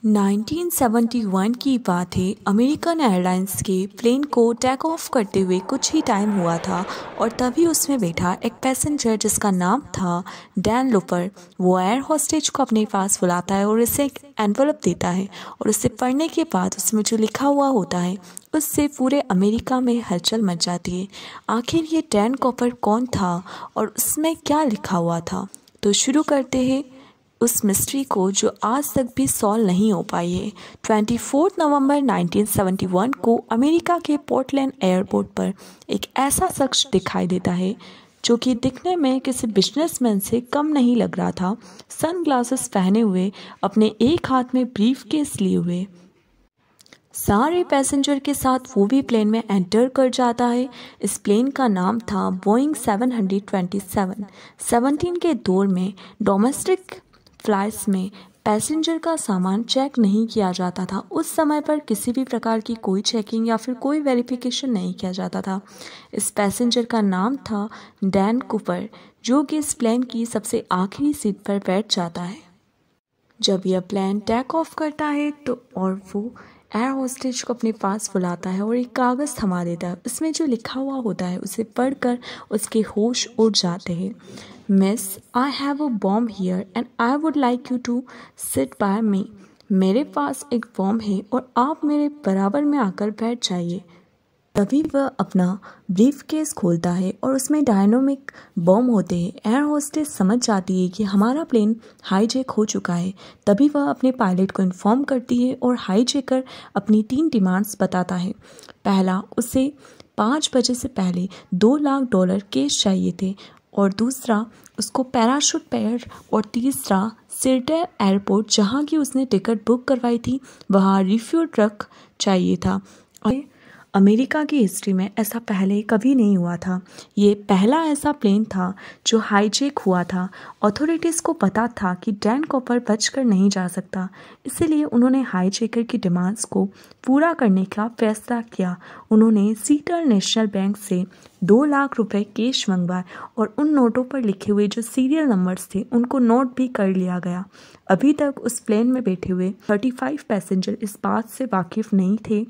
1971 की बात है। अमेरिकन एयरलाइंस के प्लेन को टेक ऑफ करते हुए कुछ ही टाइम हुआ था और तभी उसमें बैठा एक पैसेंजर जिसका नाम था डैन लूपर। वो एयर होस्टेज को अपने पास बुलाता है और इसे एक एनवलप देता है और उसे पढ़ने के बाद उसमें जो लिखा हुआ होता है उससे पूरे अमेरिका में हलचल मच जाती है। आखिर ये डैन कूपर कौन था और उसमें क्या लिखा हुआ था? तो शुरू करते हैं उस मिस्ट्री को जो आज तक भी सॉल्व नहीं हो पाई है। 24 नवंबर 1971 को अमेरिका के पोर्टलैंड एयरपोर्ट पर एक ऐसा शख्स दिखाई देता है जो कि दिखने में किसी बिजनेसमैन से कम नहीं लग रहा था। सनग्लासेस पहने हुए, अपने एक हाथ में ब्रीफकेस लिए हुए, सारे पैसेंजर के साथ वो भी प्लेन में एंटर कर जाता है। इस प्लेन का नाम था बोइंग 727। 17 के दौर में डोमेस्टिक फ्लाइट्स में पैसेंजर का सामान चेक नहीं किया जाता था। उस समय पर किसी भी प्रकार की कोई चेकिंग या फिर कोई वेरिफिकेशन नहीं किया जाता था। इस पैसेंजर का नाम था डैन कूपर, जो कि इस प्लेन की सबसे आखिरी सीट पर बैठ जाता है। जब यह प्लेन टेक ऑफ करता है तो और वो एयर होस्टेज को अपने पास बुलाता है और एक कागज़ थमा देता है। उसमें जो लिखा हुआ होता है उसे पढ़कर उसके होश उड़ जाते हैं। Miss, I have a bomb here and I would like you to sit by me. मेरे पास एक बॉम्ब है और आप मेरे बराबर में आकर बैठ जाइए। तभी वह अपना ब्रीफकेस खोलता है और उसमें डायनामिक बॉम्ब होते हैं। एयर होस्टेस समझ जाती है कि हमारा प्लेन हाईजैक हो चुका है। तभी वह अपने पायलट को इन्फॉर्म करती है और हाईजैकर अपनी 3 डिमांड्स बताता है। पहला, उसे 5 बजे से पहले $2 लाख कैश चाहिए थे और दूसरा, उसको पैराशूट पेयर और तीसरा, सिरटेल एयरपोर्ट जहाँ की उसने टिकट बुक करवाई थी वहाँ रिफ्यूल ट्रक चाहिए था। अमेरिका की हिस्ट्री में ऐसा पहले कभी नहीं हुआ था। ये पहला ऐसा प्लेन था जो हाईजैक हुआ था। अथॉरिटीज़ को पता था कि डैन कूपर बचकर नहीं जा सकता, इसीलिए उन्होंने हाईजैकर की डिमांड्स को पूरा करने का फैसला किया। उन्होंने सिरटेल नेशनल बैंक से 2 लाख रुपए कैश मंगवाए और उन नोटों पर लिखे हुए जो सीरियल नंबर्स थे उनको नोट भी कर लिया गया। अभी तक उस प्लेन में बैठे हुए 35 पैसेंजर इस बात से वाकिफ नहीं थे।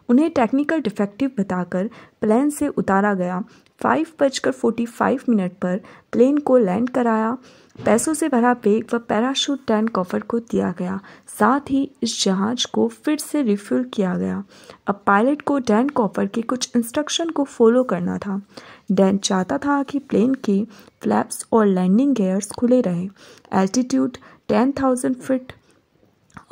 उन्हें टेक्निकल डिफेक्टिव बताकर प्लेन से उतारा गया। 5:45 पर प्लेन को लैंड कराया। पैसों से भरा बैग व पैराशूट डैन कूपर को दिया गया। साथ ही इस जहाज को फिर से रिफ्यूल किया गया। अब पायलट को डैन कूपर के कुछ इंस्ट्रक्शन को फॉलो करना था। डैन चाहता था कि प्लेन के फ्लैप्स और लैंडिंग गियर्स खुले रहे। एल्टीट्यूड 10,000 फीट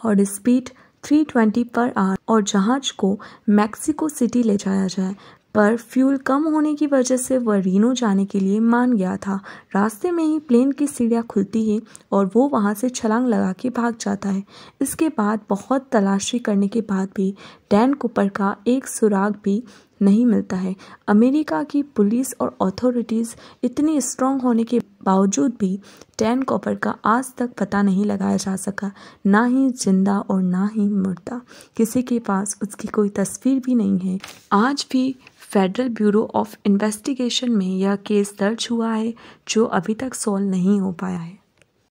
और स्पीड 320 पर आवर और जहाज को मैक्सिको सिटी ले जाया जाए, पर फ्यूल कम होने की वजह से वह रीनो जाने के लिए मान गया था। रास्ते में ही प्लेन की सीढ़ियाँ खुलती है और वो वहाँ से छलांग लगा के भाग जाता है। इसके बाद बहुत तलाशी करने के बाद भी डैन कूपर का एक सुराग भी नहीं मिलता है। अमेरिका की पुलिस और अथॉरिटीज़ इतनी स्ट्रांग होने के बावजूद भी डैन कूपर का आज तक पता नहीं लगाया जा सका, ना ही जिंदा और ना ही मुर्दा। किसी के पास उसकी कोई तस्वीर भी नहीं है। आज भी फेडरल ब्यूरो ऑफ इन्वेस्टिगेशन में यह केस दर्ज हुआ है जो अभी तक सॉल्व नहीं हो पाया है।